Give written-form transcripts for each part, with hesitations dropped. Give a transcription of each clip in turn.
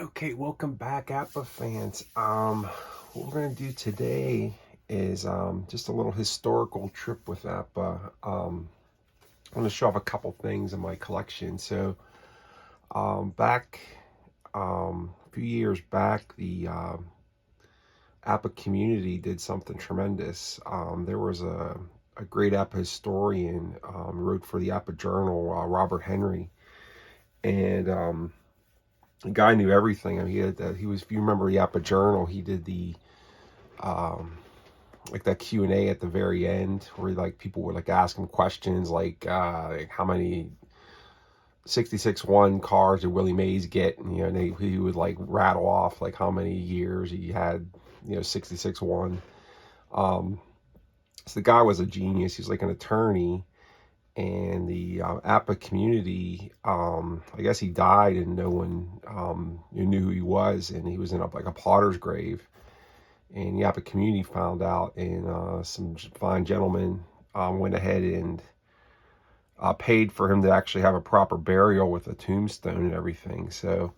Okay, welcome back, APBA fans. What we're gonna do today is just a little historical trip with APBA. I want to show off a couple things in my collection. So, back a few years back, the APBA community did something tremendous. There was a great APBA historian, wrote for the APBA Journal, R.Henry, and the guy knew everything. I mean, he was. If you remember the APBA Journal, he did the like that Q&A at the very end, where like people would like ask him questions like how many 66-1 cars did Willie Mays get, and he would like rattle off like how many years he had, 66-1. So the guy was a genius. He's like an attorney. And the APBA community, I guess he died and no one knew who he was, and he was in like a potter's grave. And the APBA community found out, and some fine gentlemen went ahead and paid for him to actually have a proper burial with a tombstone and everything. So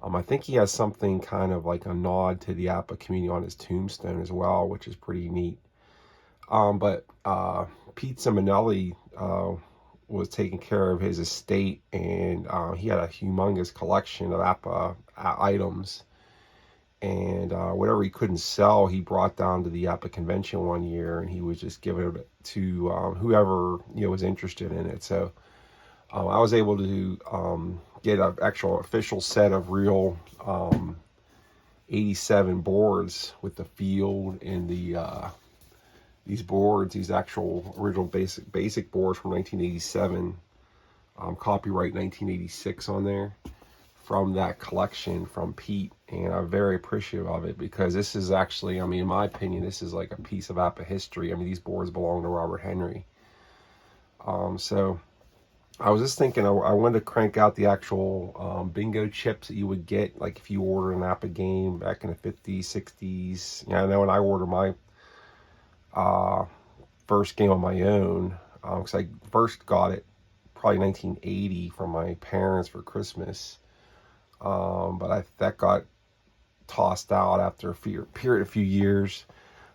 I think he has something kind of like a nod to the APBA community on his tombstone as well, which is pretty neat. But Pete Simonelli was taking care of his estate, and he had a humongous collection of APBA items. And whatever he couldn't sell, he brought down to the APBA convention one year, and he was just giving it to whoever was interested in it. So I was able to get an actual official set of real 87 boards with the field and these boards, these actual original basic boards from 1987, copyright 1986 on there, from that collection from Pete. And I'm very appreciative of it, because this is actually, I mean, in my opinion, this is like a piece of APBA history. I mean, these boards belong to R.Henry. So I was just thinking, I wanted to crank out the actual bingo chips that you would get, like if you order an APBA game back in the 50s, 60s. I know when I ordered my first game on my own, because I first got it probably 1980 from my parents for Christmas, but that got tossed out after a few years.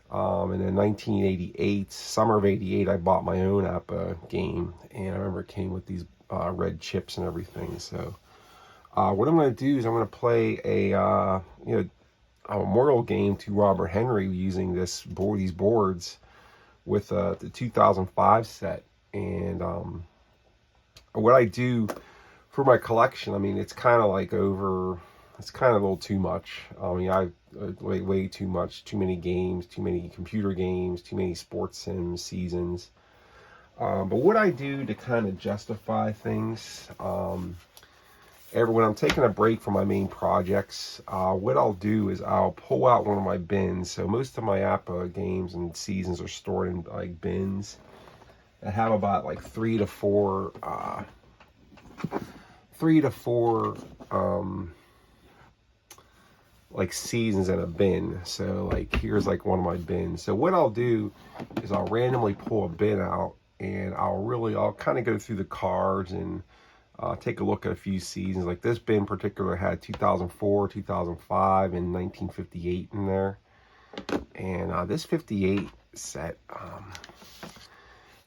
And in 1988, summer of '88, I bought my own APBA game, and I remember it came with these red chips and everything. So what I'm going to do is I'm going to play a memorial game to Robert Henry using these boards with the 2005 set. And what I do for my collection, I mean, it's kind of like it's kind of a little too much. I mean, I way too much, too many games, too many computer games, too many sports sim seasons. But what I do to kind of justify things, when I'm taking a break from my main projects, what I'll do is I'll pull out one of my bins. So most of my APBA games and seasons are stored in like bins that have about like three to four like seasons in a bin. So like here's like one of my bins. So what I'll do is I'll randomly pull a bin out, and I'll kind of go through the cards and take a look at a few seasons. Like this bin in particular had 2004, 2005, and 1958 in there. And this 58 set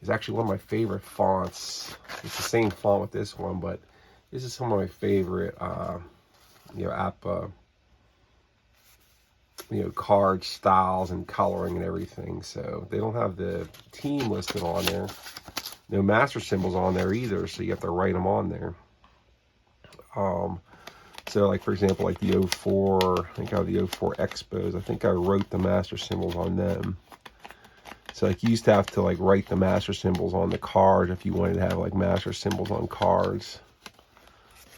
is actually one of my favorite fonts. It's the same font with this one, but this is some of my favorite APBA card styles and coloring and everything. So they don't have the team listed on there, no master symbols on there either, so you have to write them on there. So like for example, like the 04, I think I have the 04 Expos, I think I wrote the master symbols on them. So like you used to have to like write the master symbols on the card if you wanted to have like master symbols on cards.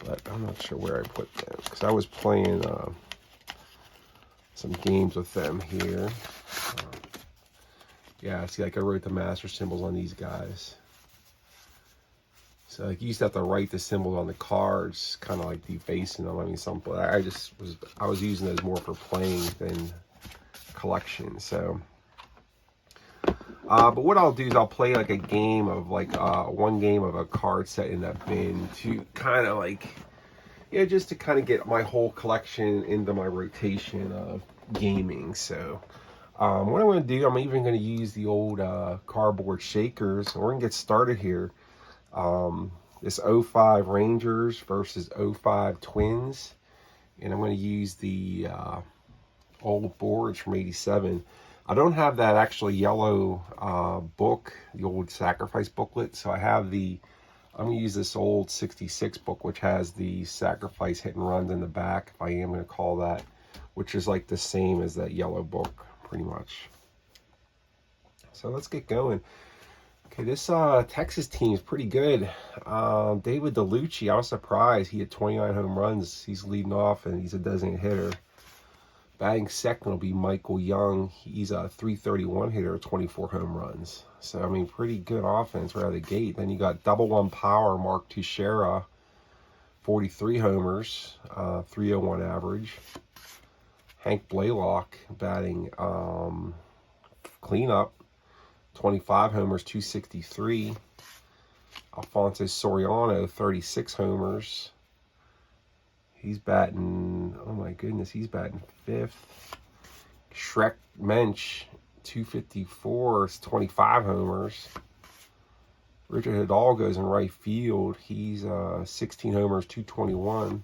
But I'm not sure where I put them, because I was playing some games with them here. Yeah, see, like I wrote the master symbols on these guys. So like you used to have to write the symbols on the cards, kind of like defacing them. I mean, I was using those more for playing than collection. So, but what I'll do is I'll play like a game of like one game of a card set in that bin to kind of like yeah, just to kind of get my whole collection into my rotation of gaming. So what I'm going to do, I'm even going to use the old cardboard shakers. We're going to get started here. This '05 Rangers versus '05 Twins. And I'm going to use the old boards from '87. I don't have that actually yellow book, the old sacrifice booklet. So I'm going to use this old 66 book, which has the sacrifice hit and runs in the back, if I am going to call that, which is like the same as that yellow book, pretty much. So let's get going. Okay, this Texas team is pretty good. David DeLucci, I was surprised. He had 29 home runs. He's leading off, and he's a designated hitter. Batting second will be Michael Young. He's a .331 hitter, 24 home runs. So, I mean, pretty good offense right out of the gate. Then you got double one power, Mark Teixeira, 43 homers, .301 average. Hank Blaylock batting cleanup, 25 homers, .263. Alfonso Soriano, 36 homers. He's batting, oh my goodness, he's batting fifth. Shrek Mensch, 254, 25 homers. Richard Hidalgo's in right field. He's 16 homers, 221.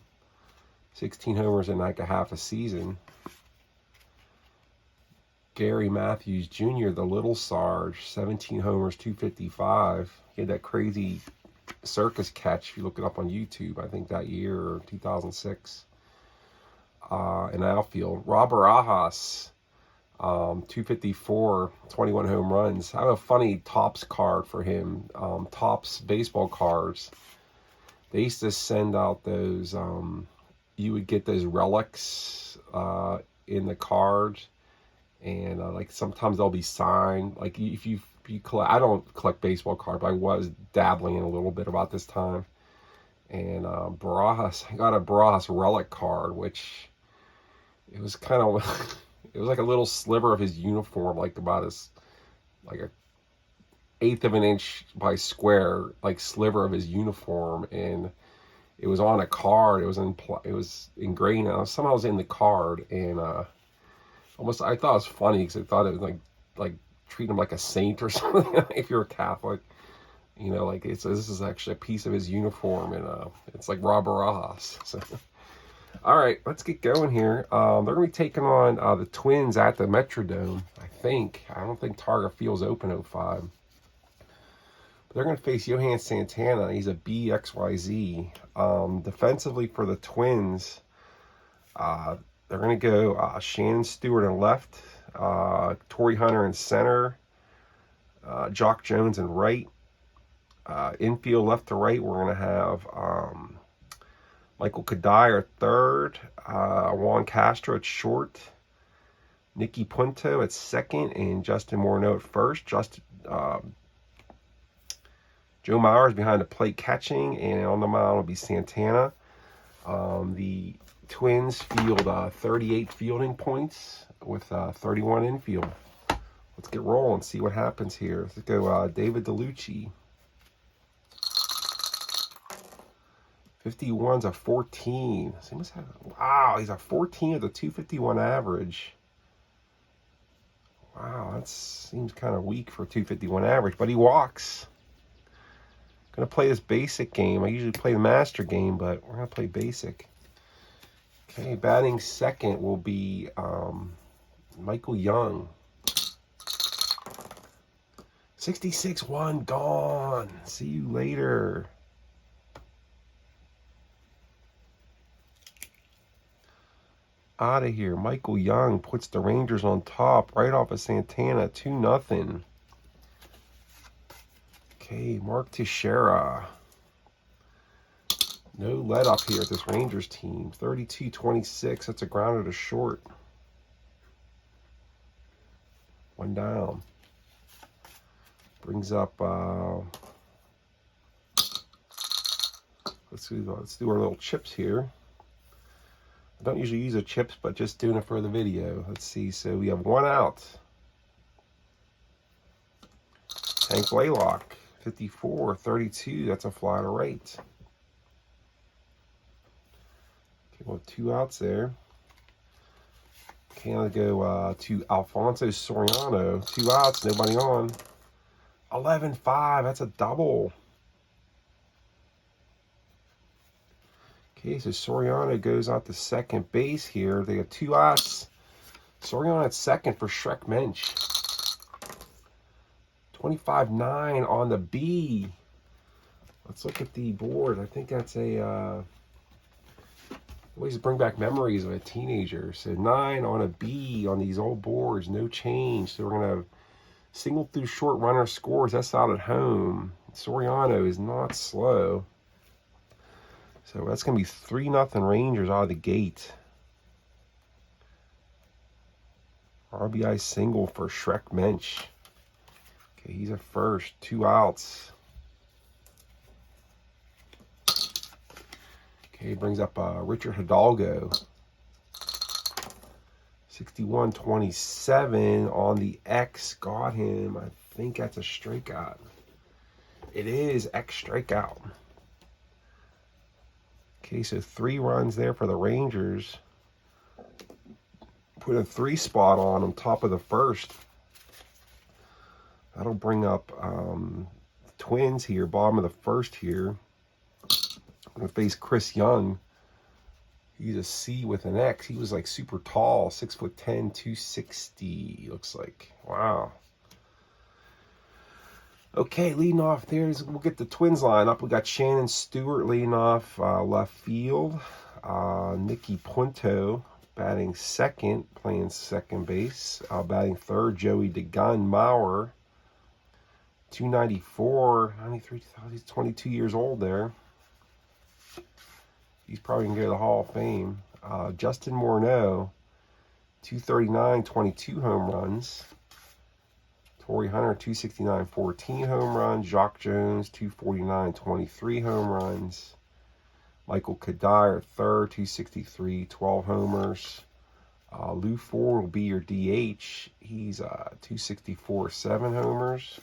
16 homers in like a half a season. Gary Matthews Jr., the Little Sarge, 17 homers, 255. He had that crazy circus catch, if you look it up on YouTube, I think that year, or 2006, in outfield. Rob Barajas, 254, 21 home runs. I have a funny Topps card for him. Topps baseball cards. They used to send out those, you would get those relics in the cards, and like sometimes they'll be signed. Like if you collect, I don't collect baseball cards, but I was dabbling in a little bit about this time. And Barajas, I got a Barajas relic card, which it was kind of, it was like a little sliver of his uniform, like about as, like a eighth of an inch by square, like sliver of his uniform, and it was on a card. It was ingrained. Somehow it was in the card, and almost I thought it was funny because I thought it was like treat him like a saint or something. If you're a Catholic, you know, like this is actually a piece of his uniform, and it's like Rob Barajas. So, all right, let's get going here. They're gonna be taking on the Twins at the Metrodome. I don't think Targa Field's open '05. But they're gonna face Johan Santana. He's a BXYZ. Defensively for the Twins, they're going to go Shannon Stewart in left, Torrey Hunter in center, Jock Jones in right. Infield left to right, we're going to have Michael Kadai at third, Juan Castro at short, Nicky Punto at second, and Justin Morneau at first. Joe Myers behind the plate catching, and on the mound will be Santana. The Twins field 38 fielding points with 31 infield. Let's get rolling, see what happens here. Let's go David DeLucci. 51's a 14. So he must have, wow, he's a 14 with a 251 average. Wow, that seems kind of weak for a 251 average, but he walks. Gonna play this basic game. I usually play the master game, but we're gonna play basic. Okay, batting second will be Michael Young. 66-1 gone. See you later. Out of here. Michael Young puts the Rangers on top right off of Santana, 2-0. Okay, Mark Teixeira. No let up here at this Rangers team. 32-26. That's a grounder to short. One down. Brings up. Let's do our little chips here. I don't usually use the chips, but just doing it for the video. Let's see. So we have one out. Hank Blaylock, 54-32. That's a fly to right. We'll have 2 outs there. Okay, I'll go to Alfonso Soriano. 2 outs, nobody on. 11-5, that's a double. Okay, so Soriano goes out to second base here. They have 2 outs. Soriano at second for Shrek Mensch. 25-9 on the B. Let's look at the board. I think that's a always bring back memories of a teenager. So 9 on a B on these old boards, no change. So we're gonna have single through short runner scores. That's out at home. Soriano is not slow. So that's gonna be 3-0 Rangers out of the gate. RBI single for Shrek Mensch. Okay, he's at first. 2 outs. Okay, brings up Richard Hidalgo. 61-27 on the X. Got him. I think that's a strikeout. It is X strikeout. Okay, so 3 runs there for the Rangers. Put a 3 spot on top of the first. That'll bring up the Twins here, bottom of the first here. I'm going to face Chris Young. He's a C with an X. He was like super tall, 6'10", 260, looks like. Wow. Okay, leading off there, we'll get the Twins line up. We got Shannon Stewart leading off left field. Nicky Punto batting second, playing second base. Batting third, Joey DeGun Maurer. 294, 93, he's 22 years old there. He's probably going to go to the Hall of Fame. Justin Morneau, 239, 22 home runs. Torrey Hunter, 269, 14 home runs. Jacques Jones, 249, 23 home runs. Michael Kadire, third, 263, 12 homers. Lou Ford will be your DH. He's 264, 7 homers.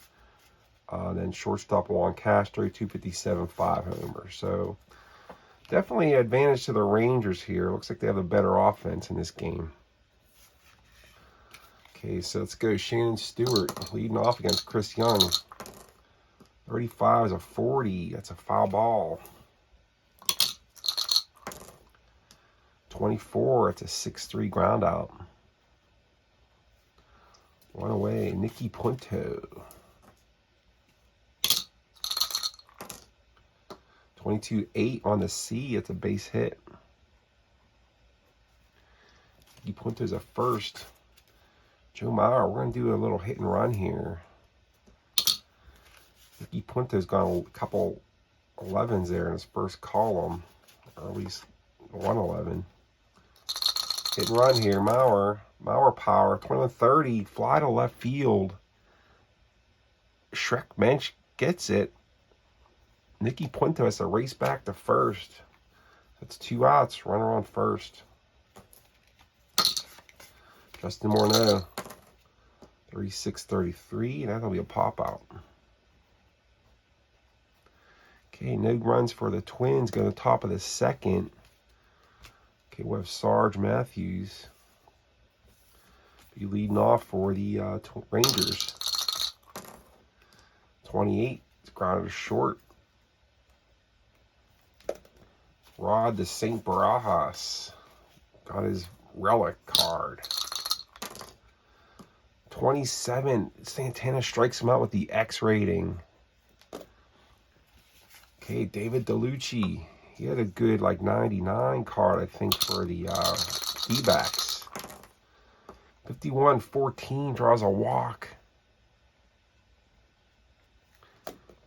Then shortstop Juan Castro, 257, 5 homers. So definitely an advantage to the Rangers here. Looks like they have a better offense in this game. Okay, so let's go. Shannon Stewart leading off against Chris Young. 35 is a 40. That's a foul ball. 24, it's a 6-3 ground out. 1 away, Nicky Punto. 22-8 on the C, it's a base hit. Nicky Punto's a first. Joe Mauer, we're going to do a little hit and run here. Nicky Punto's got a couple 11s there in his first column, or at least 111. Hit and run here, Mauer power, 21-30, fly to left field. Shrek Mensch gets it. Nicky Punto has to race back to first. That's 2 outs, runner on first. Justin Morneau, 36-33, that'll be a pop out. Okay, no runs for the Twins, go to the top of the second. Okay, we'll have Sarge Matthews be leading off for the Rangers. 28, it's grounded short. Rod de St. Barajas got his relic card. 27, Santana strikes him out with the X rating. Okay, David DeLucci, he had a good like 99 card, I think, for the D-backs. 51-14, draws a walk.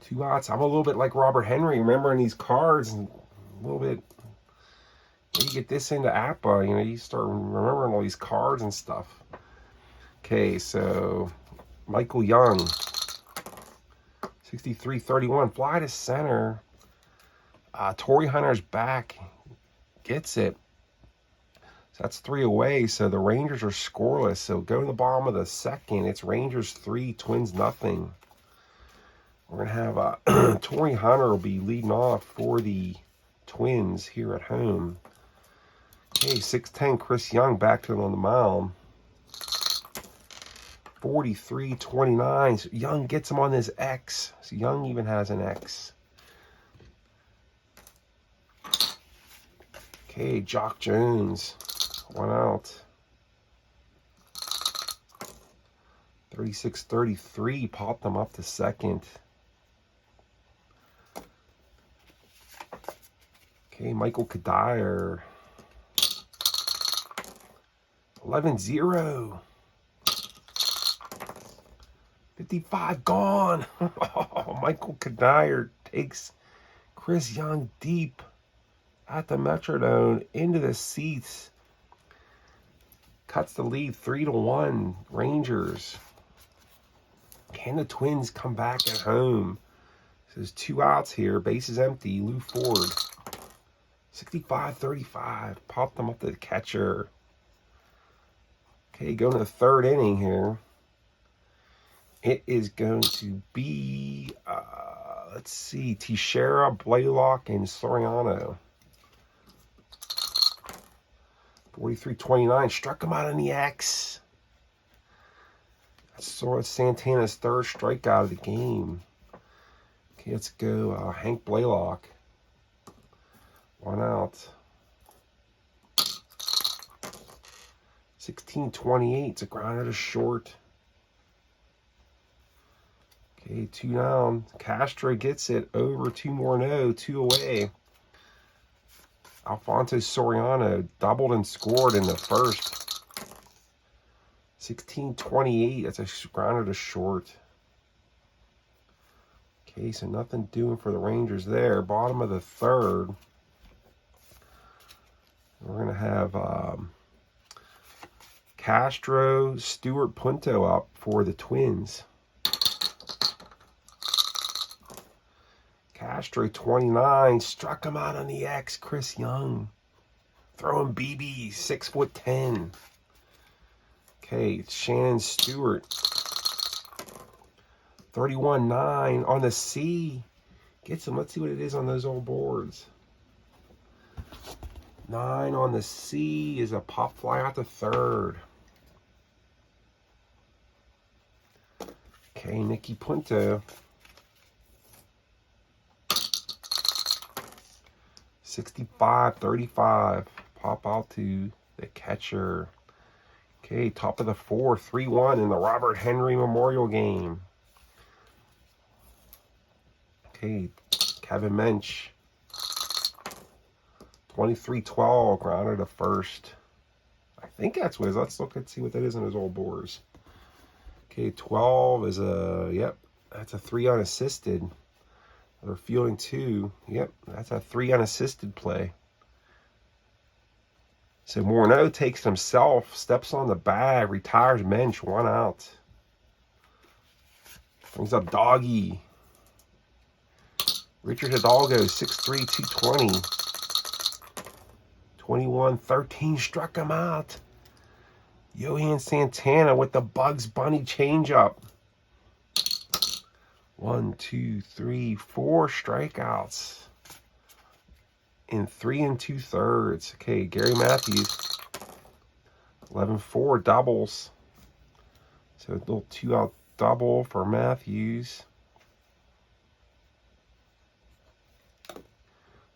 2 outs. I'm a little bit like Robert Henry, remembering these cards, and a little bit, you get this into APBA, you know, you start remembering all these cards and stuff. Okay, so Michael Young, 63-31, fly to center. Torrey Hunter's back, gets it. So that's 3 away, so the Rangers are scoreless. So go to the bottom of the second. It's Rangers 3, Twins nothing. We're going to have Torrey Hunter will be leading off for the Twins here at home. Okay, 6'10", Chris Young back to him on the mound. 43-29. So Young gets him on his X. So Young even has an X. Okay, Jock Jones. 1 out. 36-33. Popped them up to second. Okay, Michael Kadire. 11-0. 55 gone. Oh, Michael Kadire takes Chris Young deep at the Metrodome into the seats. Cuts the lead 3-1. Rangers. Can the Twins come back at home? So there's 2 outs here. Bases empty. Lou Ford. 65-35. Pop them up to the catcher. Okay, going to the 3rd inning here. It is going to be, let's see, Teixeira, Blaylock, and Soriano. 43-29. Struck him out on the X. That's sort of Santana's 3rd strikeout of the game. Okay, let's go Hank Blaylock. 1 out. 16-28. It's a grounder to short. Okay, 2 down. Castro gets it over. 2 more no. 2 away. Alfonso Soriano doubled and scored in the 1st. 16-28. That's a grounder to short. Okay, so nothing doing for the Rangers there. Bottom of the 3rd. We're going to have Castro, Stewart, Punto up for the Twins. Castro, 29, struck him out on the X. Chris Young throwing BB, 6'10". Okay, it's Shannon Stewart. 31-9 on the C. Gets him. Let's see what it is on those old boards. 9 on the C is a pop fly out to 3rd. Okay, Nicky Punto. 65-35. Pop out to the catcher. Okay, top of the 4th, 3-1 in the R.Henry Memorial game. Okay, Kevin Mensch. 23-12, grounder to 1st. I think that's what it is. Let's look and see what that is in his old boards. Okay, 12 is a, yep, that's a 3 unassisted. They're fielding 2. Yep, that's a 3 unassisted play. So Morneau takes it himself, steps on the bag, retires Mensch, 1 out. Brings up Doggy. Richard Hidalgo, 6'3", 220. 21-13, struck him out. Johan Santana with the Bugs Bunny changeup. 1, 2, 3, 4 strikeouts in 3 2/3. Okay, Gary Matthews. 11-4 doubles. So a little 2-out double for Matthews.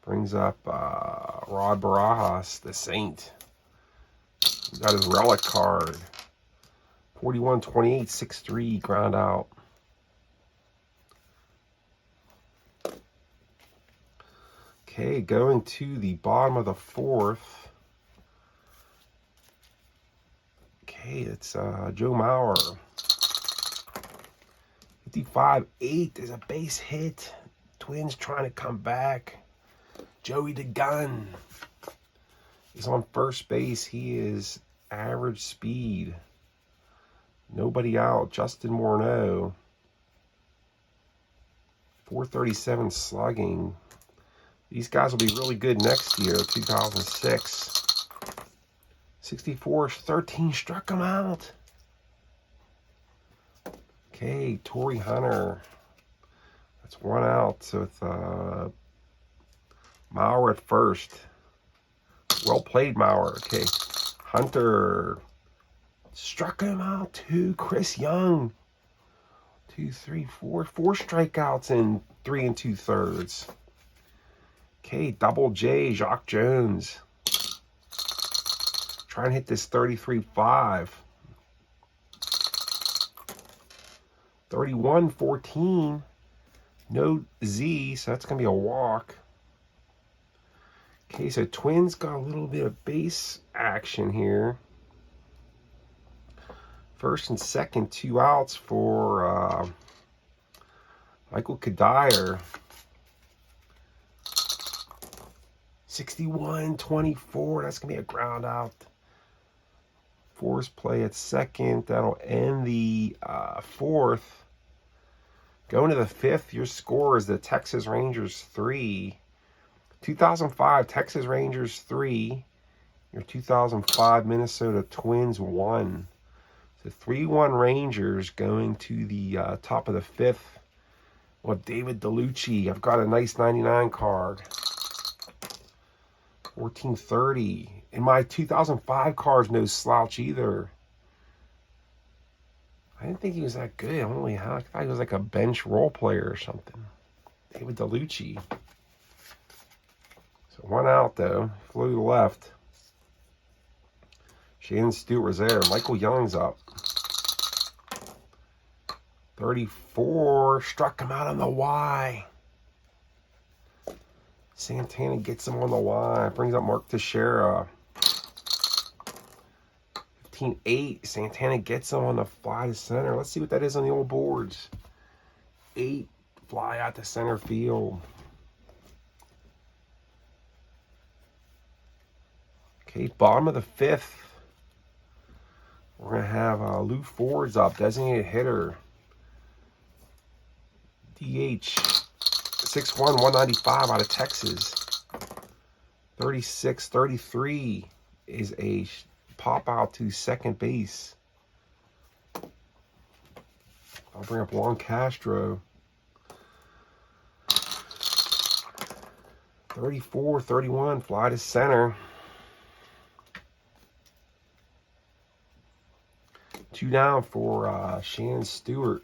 Brings up Rod Barajas, the Saint. He got his relic card. 41-28, 6-3, ground out. Okay, going to the bottom of the 4th. Okay, it's Joe Mauer. 55-8, there's a base hit. Twins trying to come back. Joey the Gun is on first base. He is average speed. Nobody out. Justin Morneau. 437 slugging. These guys will be really good next year, 2006. 64-13, struck him out. Okay, Torrey Hunter. That's 1 out. So it's Mauer at first. Well played, Mauer. Okay. Hunter. Struck him out too. Chris Young. 2, 3, 4. 4 strikeouts in 3 2/3. Okay, Double J, Jacques Jones. Try and hit this 33-5. 31-14. No Z, so that's going to be a walk. Okay, so Twins got a little bit of base action here. First and second, 2 outs for Michael Kadire. 61-24. That's going to be a ground out. Force play at second. That'll end the fourth. Going to the fifth, your score is the Texas Rangers 3. 2005 Texas Rangers 3. Your 2005 Minnesota Twins 1. So 3-1 Rangers going to the top of the fifth. Well, David DeLucci. I've got a nice 99 card. 1430. And my 2005 card's no slouch either. I didn't think he was that good. I thought he was like a bench role player or something. David DeLucci. So 1 out though. Flew to the left. Shannon Stewart was there. Michael Young's up. 34. Struck him out on the Y. Santana gets him on the Y. Brings up Mark Teixeira. 15-8. Santana gets him on the fly to center. Let's see what that is on the old boards. 8. Fly out to center field. Okay, bottom of the fifth. We're going to have Lou Ford's up. Designated hitter. DH. 6'1", 195 out of Texas. 36-33 is a pop out to second base. I'll bring up Juan Castro. 34-31, fly to center. 2 down for Shannon Stewart.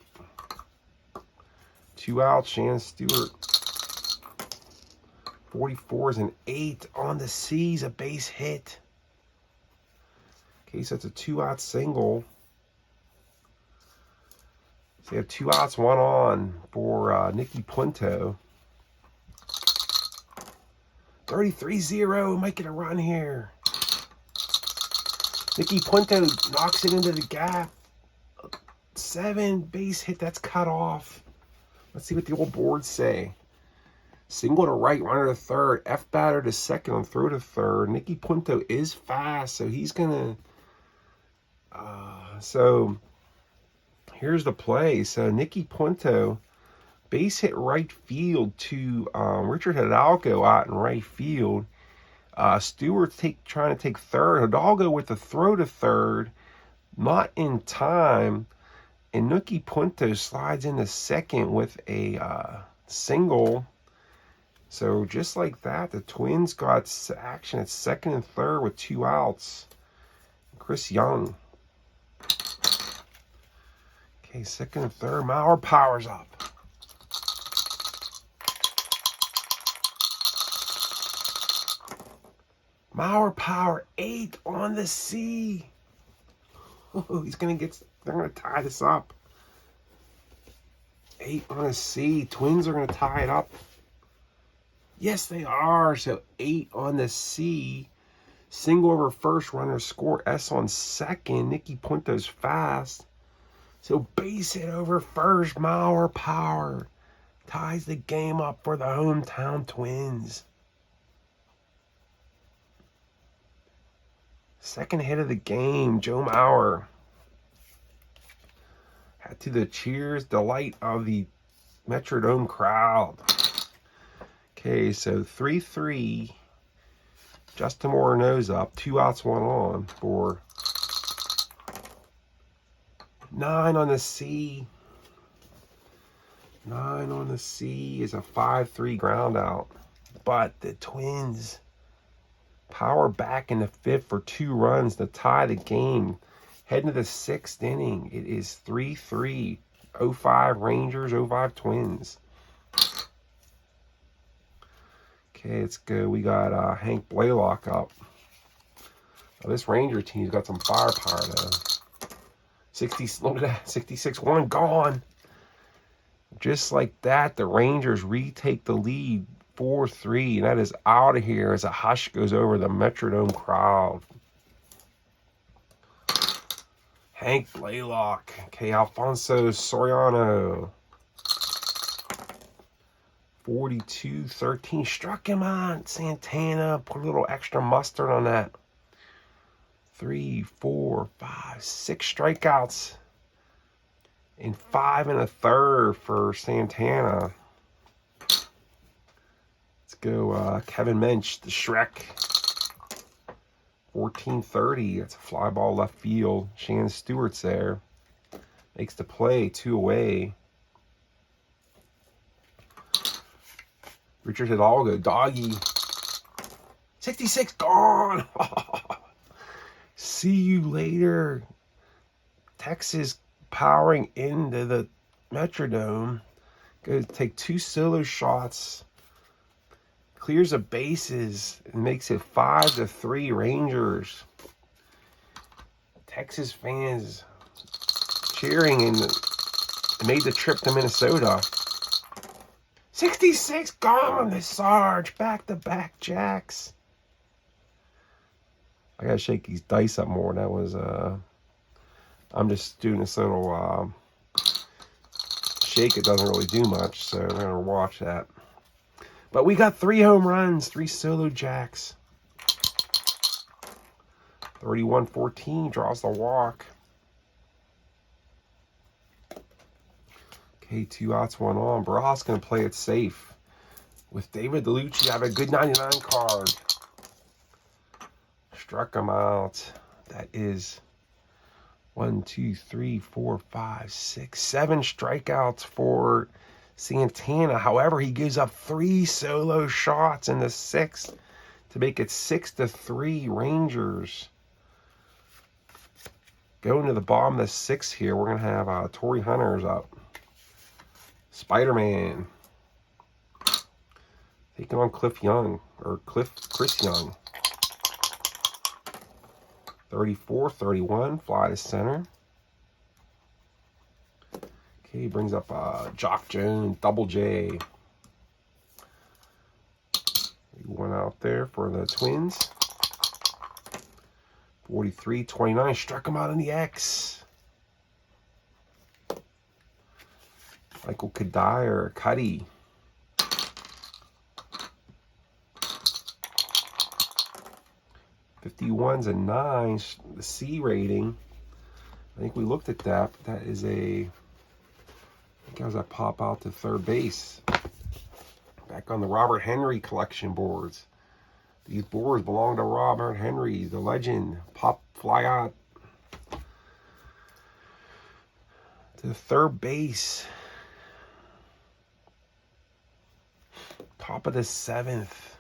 2 out, Shannon Stewart. 44s and 8 on the C's, a base hit. Okay, so it's a 2-out single. So you have 2 outs, 1 on for Nicky Punto. 33-0, might get a run here. Nicky Punto knocks it into the gap. 7, base hit, that's cut off. Let's see what the old boards say. Single to right, runner to third, F batter to second, and throw to third. Nicky Punto is fast, so he's gonna. So here's the play. So Nicky Punto, base hit right field to Richard Hidalgo out in right field. Stewart's trying to take third. Hidalgo with the throw to third, not in time, and Nicky Punto slides into second with a single. So just like that, the Twins got action at second and third with 2 outs. Chris Young. Okay, second and third. Mauer powers up. Mauer power 8 on the C. Oh, they're gonna tie this up. 8 on a C. Twins are gonna tie it up. Yes, they are. So 8 on the C. Single over first, runner score. S on second. Nicky Punto's fast. So base hit over first. Mauer power ties the game up for the hometown Twins. Second hit of the game, Joe Mauer. Had to the cheers, delight of the Metrodome crowd. Okay, so 3-3. Justin Morneau's up. 2 outs, 1 on for 9 on the C. 9 on the C is a 5-3 ground out. But the Twins Power back in the 5th for 2 runs to tie the game. Heading to the 6th inning. It is 3-3. 0-5 Rangers, 0-5 Twins. Okay, let's go. We got Hank Blaylock up. Oh, this Ranger team's got some firepower, though. 60, look at that. 66-1 gone. Just like that, the Rangers retake the lead 4-3, and that is out of here as a hush goes over the Metrodome crowd. Hank Blaylock. Okay, Alfonso Soriano. 42-13. Struck him on. Santana. Put a little extra mustard on that. 3, 4, 5, 6 strikeouts. And 5 1/3 for Santana. Let's go Kevin Mensch, the Shrek. 14-30. That's a fly ball left field. Shannon Stewart's there. Makes the play. 2 away. Richard Hidalgo. Doggy. 66 gone. See you later. Texas powering into the Metrodome. Goes take 2 solo shots. Clears the bases and makes it 5-3 Rangers. Texas fans cheering and made the trip to Minnesota. 66 gone. The Sarge. Back-to-back jacks. I gotta shake these dice up more. That was I'm just doing this little shake. It doesn't really do much, so I'm gonna watch that. But we got 3 home runs, 3 solo jacks. 31-14 draws the walk. Okay, 2 outs, 1 on. Barajas gonna play it safe. With David DeLucci, I have a good 99 card. Struck him out. That is 1, 2, 3, 4, 5, 6, 7 strikeouts for Santana. However, he gives up 3 solo shots in the 6th to make it 6-3 Rangers. Going to the bottom of the 6th here, we're going to have Torrey Hunter's up. Spider-Man. Taking on Chris Young. 34-31, fly to center. Okay, he brings up Jock Jones, Double J. One out there for the Twins. 43-29, struck him out in the X. Michael Cuddy. 51s and 9s, the C rating. I think we looked at that, but that is I think how does that pop out to third base? Back on the Robert Henry collection boards. These boards belong to Robert Henry, the legend. Fly out to third base. Top of the 7th.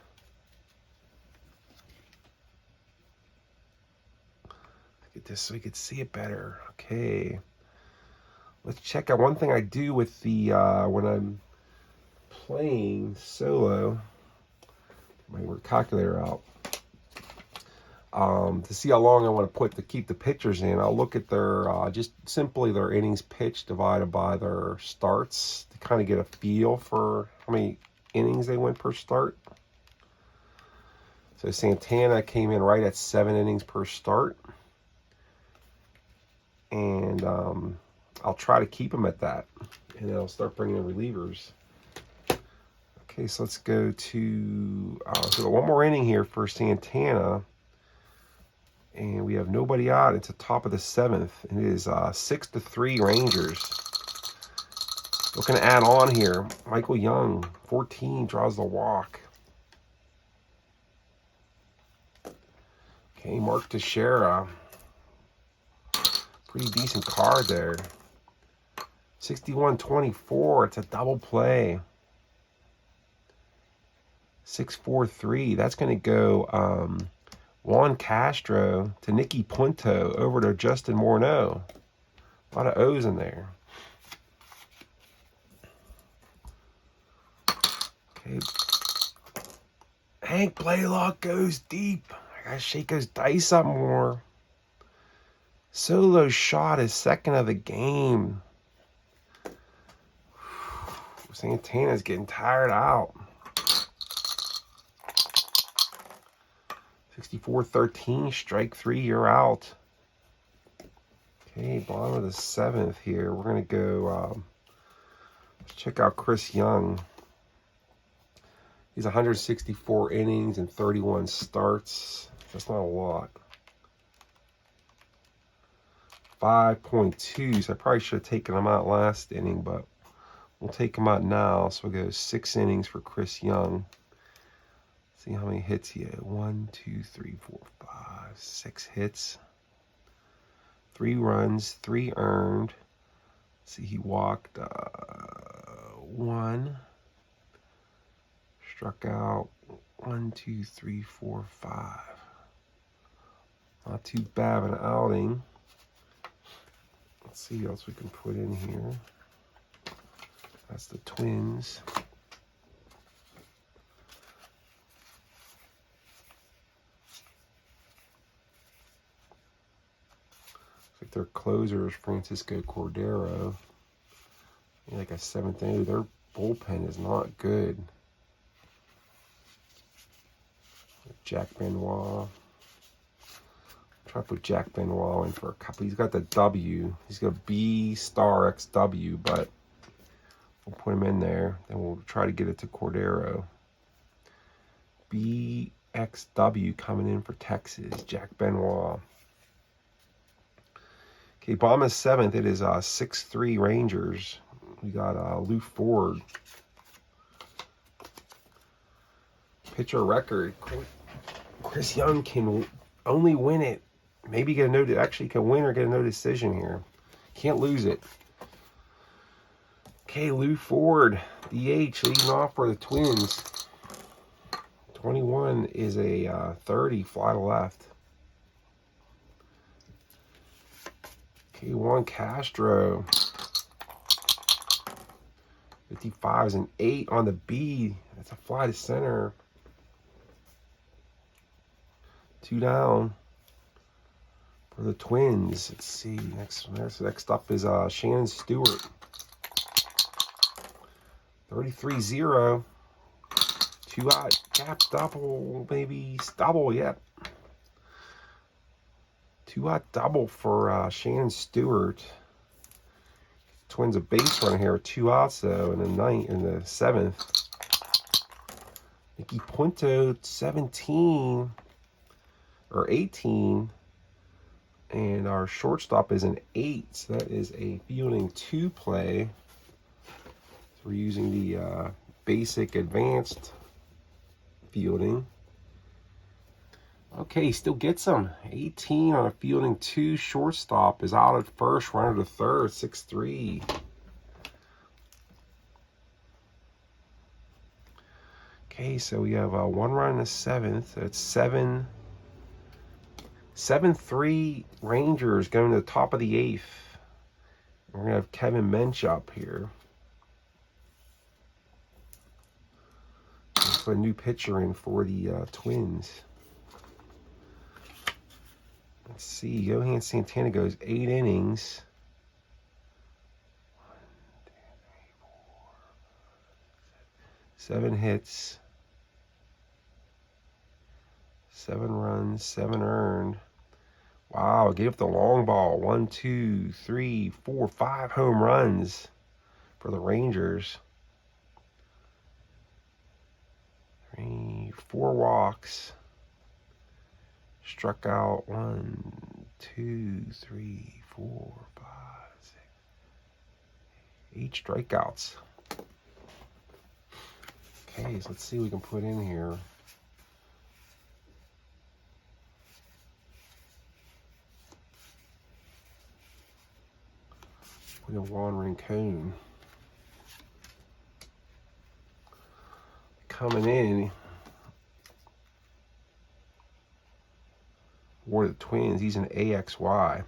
Get this so we could see it better. Okay. Let's check out one thing I do with the when I'm playing solo. My work calculator out. To see how long I want to keep the pitchers in, I'll look at their just simply their innings pitched divided by their starts to kind of get a feel for how many innings they went per start. So Santana came in right at 7 innings per start. And I'll try to keep him at that. And then I'll start bringing in relievers. Okay, so let's go to so one more inning here for Santana. And we have nobody out. It's the top of the 7th. It is 6-3 Rangers. Looking to add on here. Michael Young, 14, draws the walk. Okay, Mark Teixeira. Pretty decent card there. 61-24. It's a double play. 6-4-3. That's going to go Juan Castro to Nicky Punto over to Justin Morneau. A lot of O's in there. Okay. Hank Blaylock goes deep. I gotta shake those dice up more. Solo shot is second of the game. Santana's getting tired out. 64-13, strike 3, you're out. Okay, bottom of the 7th here. We're going to go, let's check out Chris Young. He's 164 innings and 31 starts. That's not a lot. 5.2, so I probably should have taken him out last inning, but we'll take him out now. So we'll go 6 innings for Chris Young. See how many hits he had. 1, 2, 3, 4, 5, 6 hits. 3 runs, 3 earned. Let's see, he walked 1. Struck out 1, 2, 3, 4, 5. Not too bad of an outing. Let's see what else we can put in here. That's the Twins. Like their closer is Francisco Cordero. Like a 7th inning. Their bullpen is not good. Jack Benoit. Try to put Jack Benoit in for a couple. He's got the W. He's got B star XW, but we'll put him in there. Then we'll try to get it to Cordero. BXW coming in for Texas. Jack Benoit. Okay, bottom of 7th. It is 6-3 Rangers. We got Lou Ford. Pitcher record. Chris Young can only win it. Maybe get a no. Actually, can win or get a no decision here. Can't lose it. Okay, Lou Ford, DH, leading off for the Twins. 21 is a 30, fly to left. Okay, Juan Castro. 55 is an 8 on the B. That's a fly to center. 2 down for the Twins. Let's see. Next up is Shannon Stewart. 33-0. 2-out gap double, maybe double, yep. 2-out double for Shannon Stewart. Twins a base runner here with 2 outs though in the 7th. Nicky Punto 17 or 18. And our shortstop is an 8. So that is a fielding 2 play. So we're using the basic advanced fielding. Okay, still gets him. 18 on a fielding 2. Shortstop is out at first, runner to third, 6-3. Okay, so we have 1 run in the 7th. That's 7-3 Rangers going to the top of the 8th. We're going to have Kevin Mench up here. Let's put a new pitcher in for the Twins. Let's see. Johan Santana goes 8 innings. 1, 2, 3, 4, 7 hits. 7 runs, 7 earned. Wow, gave up the long ball. 1, 2, 3, 4, 5 home runs for the Rangers. 3, 4 walks. Struck out 1, 2, 3, 4, 5, 6, 8 strikeouts. Okay, so let's see what we can put in here. Put in Juan Rincon. Coming in. for the Twins. He's an AXY.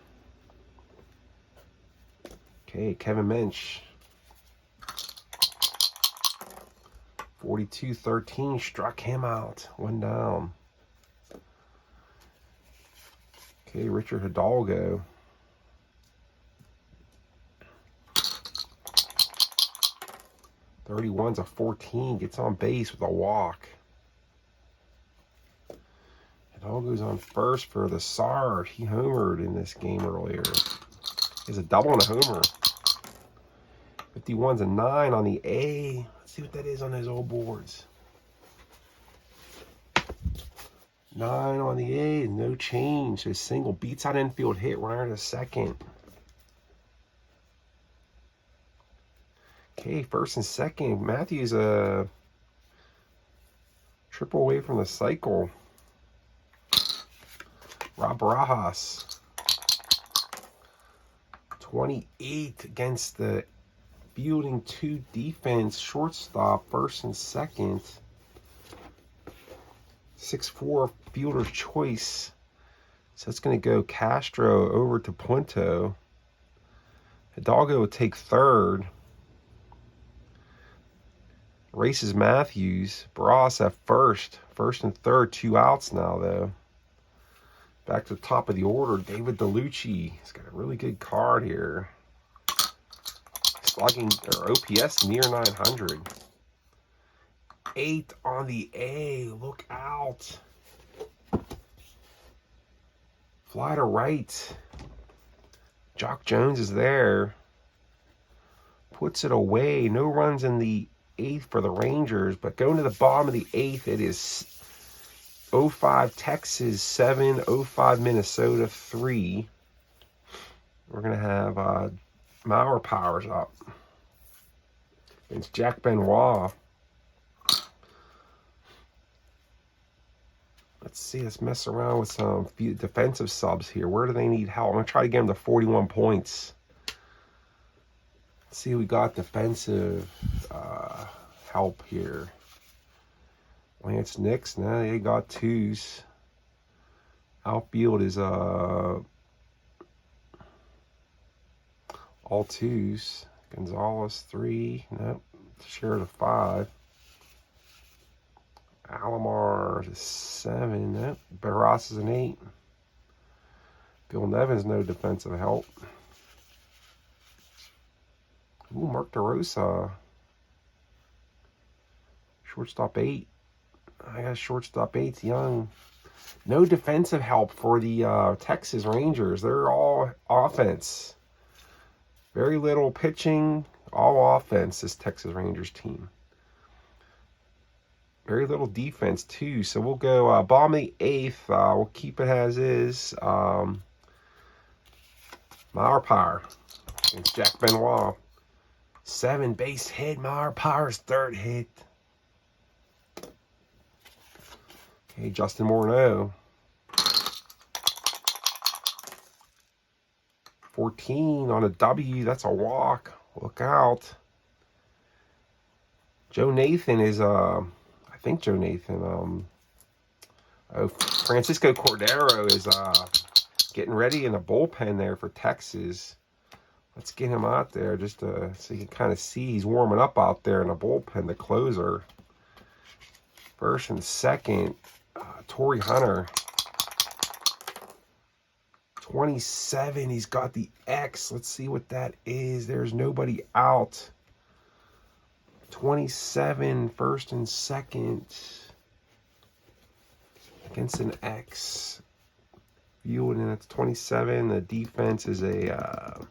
Okay, Kevin Mensch. 42-13 struck him out. 1 down. Okay, Richard Hidalgo. .31's a 14. Gets on base with a walk. Hidalgo's on first for the Sard. He homered in this game earlier. He has a double and a homer. 51's a 9 on the A. Let's see what that is on those old boards. 9 on the A, no change. So single beats out infield hit, runner to second. Okay, first and second. Matthews a triple away from the cycle. Rob Barajas. 28 against the fielding 2 defense. Shortstop, first and second. 6'4" fielder's choice. So it's going to go Castro over to Puento. Hidalgo will take third. Races Matthews. Barras at first. First and third. 2 outs now, though. Back to the top of the order. David DeLucci. He's got a really good card here. Slugging, or OPS near 900. 8 on the A. Look out. Fly to right. Jock Jones is there. Puts it away. No runs in the 8th for the Rangers, but going to the bottom of the 8th, it is 05 Texas 7, 05 Minnesota 3. We're going to have Mauer Powers up. It's Jack Benoit. Let's see, let's mess around with some defensive subs here. Where do they need help? I'm going to try to get them to 41 points. Let's see, we got defensive help here. Lance Nix, now they got 2s. Outfield is all 2s. Gonzalez 3, nope. Share to 5. Alomar is 7, nope. Barras is an 8. Bill Nevins, no defensive help. Ooh, Mark DeRosa. Shortstop 8. I got shortstop 8's Young. No defensive help for the Texas Rangers. They're all offense. Very little pitching, all offense, this Texas Rangers team. Very little defense, too. So we'll go bottom of the 8th. We'll keep it as is. Mauer Power against Jack Benoit. 7 base hit. Mauer Power's 3rd hit. Okay, Justin Morneau. 14 on a W. That's a walk. Look out. Joe Nathan is I think Joe Nathan. Francisco Cordero is getting ready in the bullpen there for Texas. Let's get him out there just so you can kind of see he's warming up out there in the bullpen, the closer. First and second, Torrey Hunter. 27, he's got the X. Let's see what that is. There's nobody out. 27, first and second. Against an X. Viewed, and it's 27. The defense is a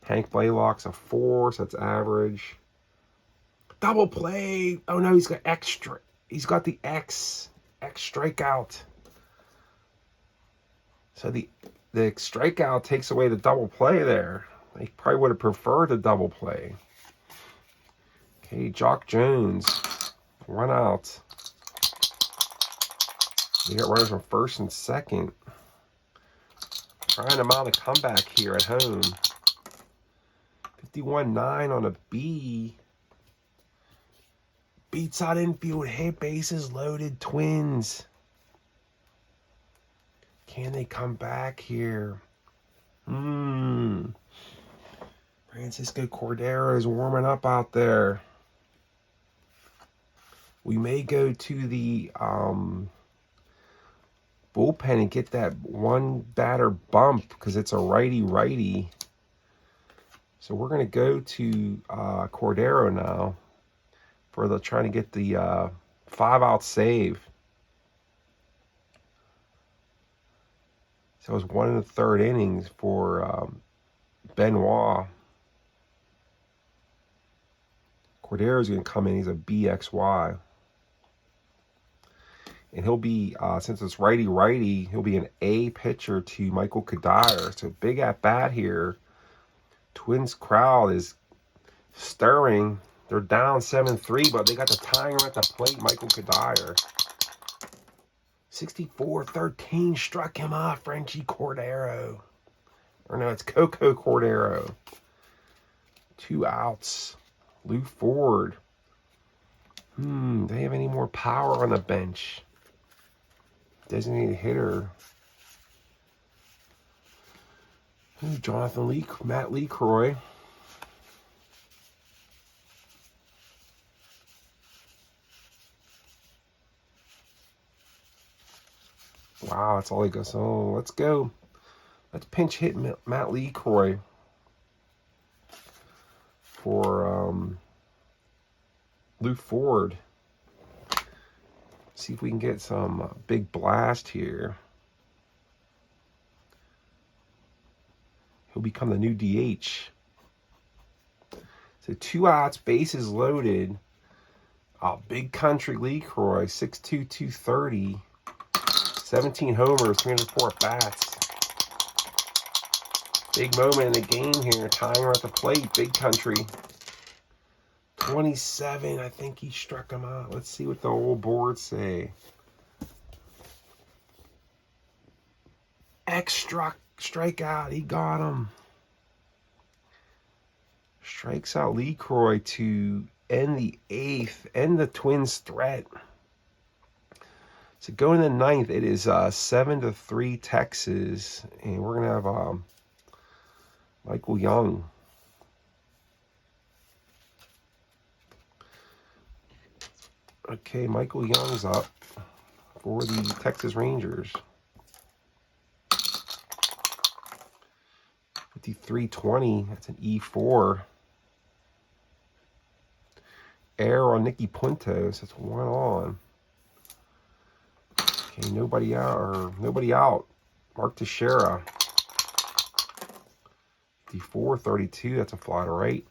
Hank Blaylock's a 4, so that's average. Double play. Oh no, he's got extra. He's got the X strikeout. So the strikeout takes away the double play there. They probably would have preferred the double play. Okay, Jock Jones. 1 out. We got runners from first and second. Trying to mount a comeback here at home. 51-9 on a B. Beats out infield hit, bases loaded, Twins. Can they come back here? Francisco Cordero is warming up out there. We may go to the bullpen and get that one batter bump because it's a righty. So we're going to go to Cordero now for trying to get the 5-out save. So it was 1 1/3 innings for Benoit. Cordero's going to come in. He's a BXY. And he'll be, since it's righty, he'll be an A pitcher to Michael Kadire. So big at bat here. Twins crowd is stirring. They're down 7-3, but they got the tying run at the plate, Michael Kadire. 64-13 struck him off, Frenchie Cordero. Or no, it's Coco Cordero. 2 outs. Lou Ford. Do they have any more power on the bench? Designated hitter. Jonathan Lee, Matt LeCroy. Wow, that's all he goes. So let's go. Let's pinch hit Matt LeCroy for Lou Ford. See if we can get some big blast here. He'll become the new DH. So 2 outs, bases loaded. Big country LeCroy, 6'2", 230. 17 homers, 304 at-bats. Big moment in the game here. Tying her at the plate. Big country. 27. I think he struck him out. Let's see what the old boards say. Strikeout. He got him. Strikes out LeCroy to end the 8th. End the Twins' threat. So going in the 9th, it is 7-3 Texas. And we're going to have Michael Young. Okay, Michael Young's up for the Texas Rangers. 53-20, that's an E4. Error on Nicky Puntos, that's 1 on. Okay, nobody out. Mark Teixeira. 54-32, that's a fly to right.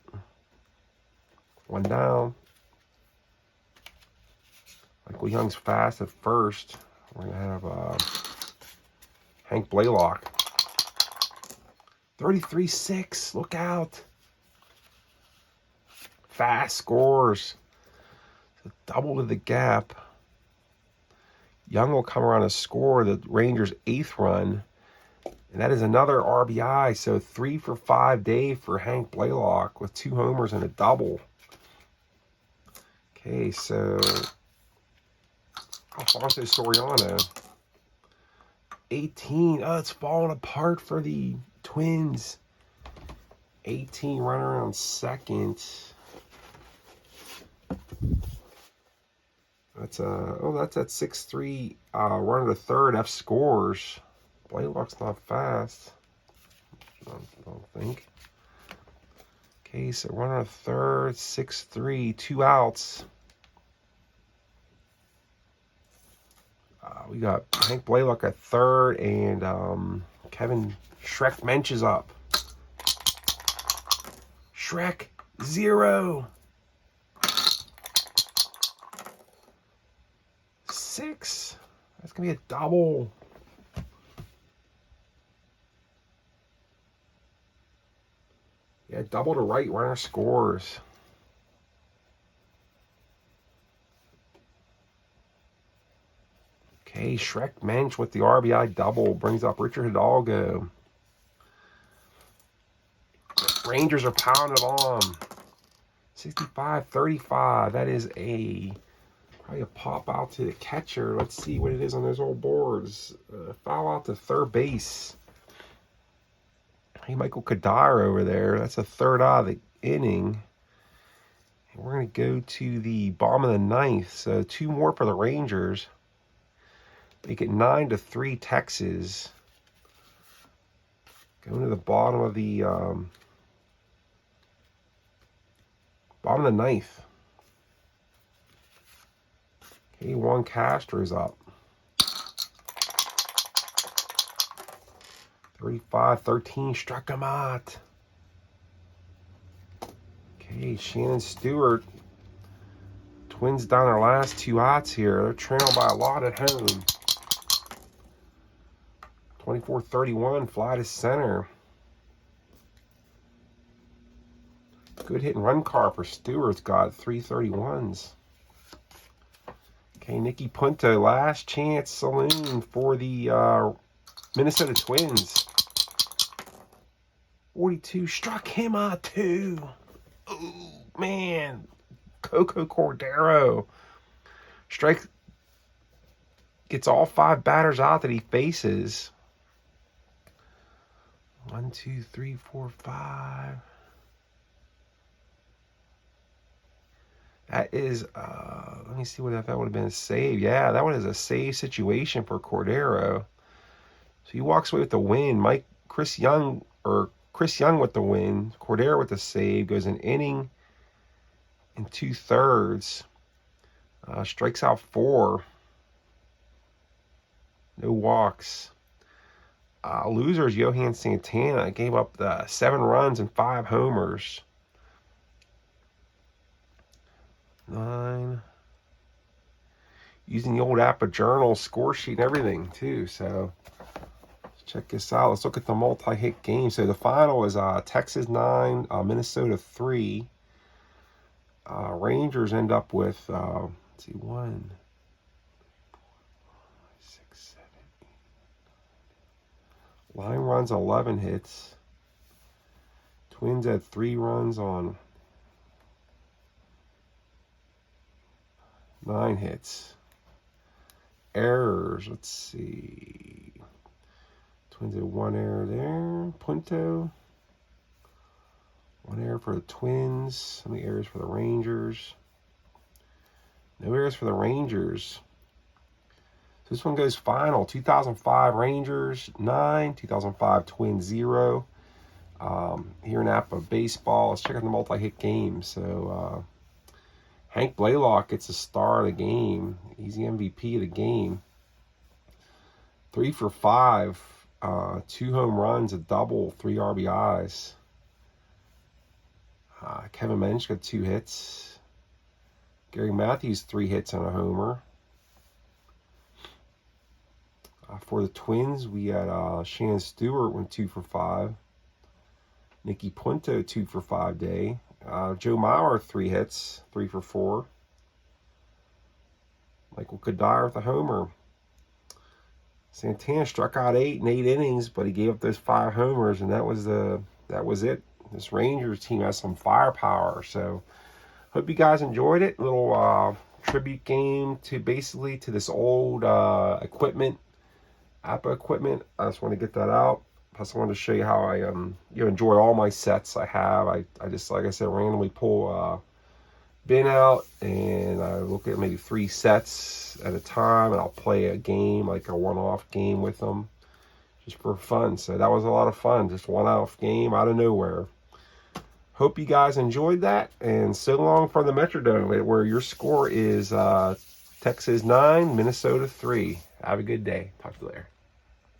1 down. Michael Young's fast at first. We're going to have Hank Blaylock. 33-6. Look out. Fast scores. So double to the gap. Young will come around and score the Rangers' 8th run. And that is another RBI. So 3 for 5 day for Hank Blaylock with 2 homers and a double. Okay, so Alfonso Soriano. 18. Oh, it's falling apart for the Twins. 18 runner on second. That's at 6-3 runner to third. F scores. Blaylock's not fast. I don't think. Okay, so runner to third, 6-3, 2 outs. We got Hank Blaylock at third, and Kevin Shrek Mensch is up. Shrek 0. 6. That's gonna be a double. Yeah, double to right, runner scores. Okay, Shrek Mensch with the RBI double brings up Richard Hidalgo. Rangers are pounding on. 65-35. That is a Probably a pop out to the catcher. Let's see what it is on those old boards. Foul out to third base. Hey, Michael Kadire over there. That's a third out of the inning. And we're going to go to the bottom of the ninth. So 2 more for the Rangers. Make it 9-3 Texas. Going to the bottom of the ninth. Okay, Juan Castro's up. 35-13, struck him out. Okay, Shannon Stewart. Twins down their last 2 outs here. They're trailing by a lot at home. 24-31, fly to center. Good hit and run car for Stewart's got 331s. Okay, Nicky Punto, last chance saloon for the Minnesota Twins. 42, struck him out too. Oh, man. Coco Cordero. Strike, gets all 5 batters out that he faces. 1, 2, 3, 4, 5. That is, let me see what if that would have been a save. Yeah, that one is a save situation for Cordero. So he walks away with the win. Chris Young with the win. Cordero with the save. Goes an inning and 2/3. Strikes out 4. No walks. Losers, Johan Santana gave up the 7 runs and 5 homers. 9. Using the old APBA Journal score sheet and everything too. So let's check this out. Let's look at the multi-hit game. So the final is Texas 9, Minnesota 3. Rangers end up with let's see, 1, 6, 7, 8, 9. Line runs 11 hits. Twins had 3 runs on 9 hits. Errors, let's see. Twins had 1 error there. Punto. 1 error for the Twins. How many errors for the Rangers? No errors for the Rangers. So this one goes final. 2005 Rangers 9, 2005 Twins 0. Here in APBA Baseball, let's check out the multi-hit game. So Hank Blaylock gets the star of the game. He's the MVP of the game. 3 for 5, 2 home runs, a double, 3 RBIs. Kevin Mensch got 2 hits. Gary Matthews 3 hits and a homer. For the Twins, we had Shannon Stewart went 2 for 5. Nicky Punto 2 for 5 day. Joe Mauer 3 hits, 3 for 4. Michael Kadire with a homer. Santana struck out 8 in 8 innings, but he gave up those 5 homers, and that was it. This Rangers team has some firepower. So hope you guys enjoyed it. Little tribute game to this old equipment, APBA equipment. I just want to get that out. Plus, I wanted to show you how I enjoy all my sets I have. I just, like I said, randomly pull a bin out, and I look at maybe 3 sets at a time, and I'll play a game, like a one-off game with them, just for fun. So that was a lot of fun, just one-off game out of nowhere. Hope you guys enjoyed that, and so long from the Metrodome, where your score is Texas 9, Minnesota 3. Have a good day. Talk to you later.